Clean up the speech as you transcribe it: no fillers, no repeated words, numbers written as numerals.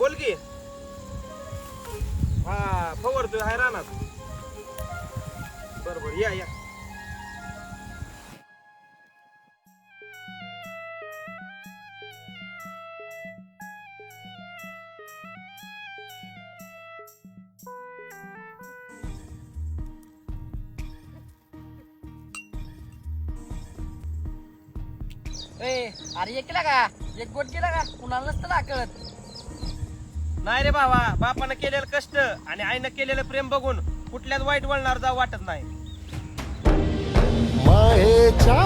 बोल की. हा फवारतोय हाय रानात. बरोबर या या. अरे एक केला का एक गोट केला का कुणाला नसतं ना कळत. नाही रे भावा, बापानं केलेलं कष्ट आणि आईनं केलेलं प्रेम बघून कुठल्याच वाईट वळणार जाऊ वाटत नाही. मायेच्या